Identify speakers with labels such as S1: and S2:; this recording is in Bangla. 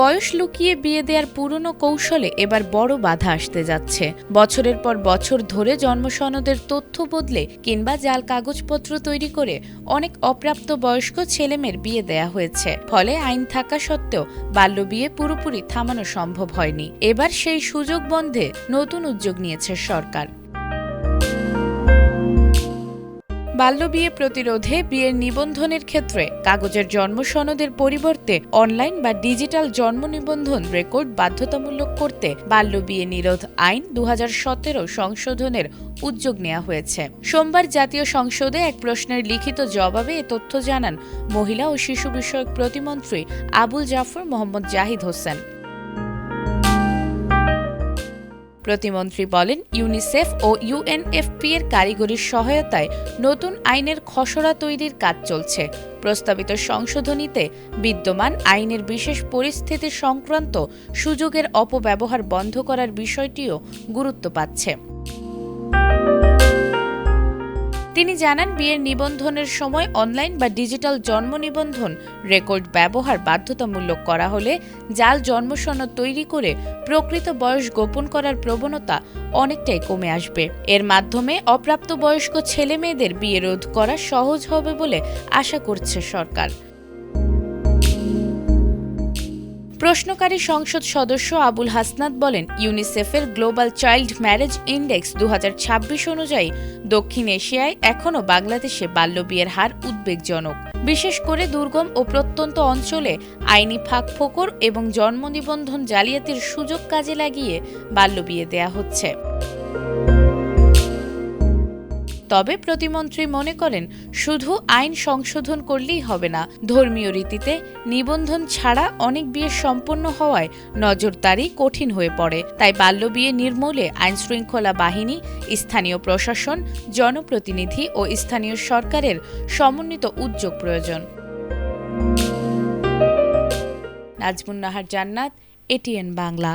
S1: বয়স লুকিয়ে বিয়ে দেওয়ার পুরনো কৌশলে এবার বড় বাধা আসতে যাচ্ছে। বছরের পর বছর ধরে জন্মসনদের তথ্য বদলে কিংবা জাল কাগজপত্র তৈরি করে অনেক অপ্রাপ্ত বয়স্ক ছেলেমেয়ের বিয়ে দেয়া হয়েছে। ফলে আইন থাকা সত্ত্বেও বাল্যবিয়ে পুরোপুরি থামানো সম্ভব হয়নি। এবার সেই সুযোগ বন্ধে নতুন উদ্যোগ নিয়েছে সরকার। বাল্যবিয়ে প্রতিরোধে বিয়ের নিবন্ধনের ক্ষেত্রে কাগজের জন্মসনদের পরিবর্তে অনলাইন বা ডিজিটাল জন্ম নিবন্ধন রেকর্ড বাধ্যতামূলক করতে বাল্যবিয়ে নিরোধ আইন 2017 সংশোধনের উদ্যোগ নেওয়া হয়েছে। সোমবার জাতীয় সংসদে এক প্রশ্নের লিখিত জবাবে এ তথ্য জানান মহিলা ও শিশু বিষয়ক প্রতিমন্ত্রী আবুল জাফর মোহাম্মদ জাহিদ হোসেন। প্রতিমন্ত্রী বলেন, ইউনিসেফ ও ইউএনএফপি এর কারিগরি সহায়তায় নতুন আইনের খসড়া তৈরির কাজ চলছে। প্রস্তাবিত সংশোধনীতে বিদ্যমান আইনের বিশেষ পরিস্থিতি সংক্রান্ত সুযোগের অপব্যবহার বন্ধ করার বিষয়টিও গুরুত্ব পাচ্ছে। তিনি জানান, বিয়ের নিবন্ধনের সময় অনলাইন বা ডিজিটাল জন্ম নিবন্ধন রেকর্ড ব্যবহার বাধ্যতামূলক করা হলে জাল জন্মসনদ তৈরি করে প্রকৃত বয়স গোপন করার প্রবণতা অনেকটাই কমে আসবে। এর মাধ্যমে অপ্রাপ্ত বয়স্ক ছেলে মেয়েদের বিয়ে রোধ করা সহজ হবে বলে আশা করছে সরকার। প্রশ্নকারী সংসদ সদস্য আবুল হাসনাত বলেন, ইউনিসেফের গ্লোবাল চাইল্ড ম্যারেজ ইন্ডেক্স 2026 অনুযায়ী দক্ষিণ এশিয়ায় এখনও বাংলাদেশে বাল্যবিয়ের হার উদ্বেগজনক। বিশেষ করে দুর্গম ও প্রত্যন্ত অঞ্চলে আইনি ফাঁকফোকর এবং জন্ম নিবন্ধন জালিয়াতির সুযোগ কাজে লাগিয়ে বাল্যবিয়ে দেয়া হচ্ছে। তবে প্রতিমন্ত্রী মনে করেন, শুধু আইন সংশোধন করলেই হবে না। ধর্মীয় রীতিতে নিবন্ধন ছাড়া অনেক বিয়ে সম্পন্ন হওয়ায় নজরদারি কঠিন হয়ে পড়ে। তাই বাল্যবিয়ে নির্মূলে আইনশৃঙ্খলা বাহিনী, স্থানীয় প্রশাসন, জনপ্রতিনিধি ও স্থানীয় সরকারের সমন্বিত উদ্যোগ প্রয়োজন। নাজমুন নাহার জান্নাত, এটিএন বাংলা।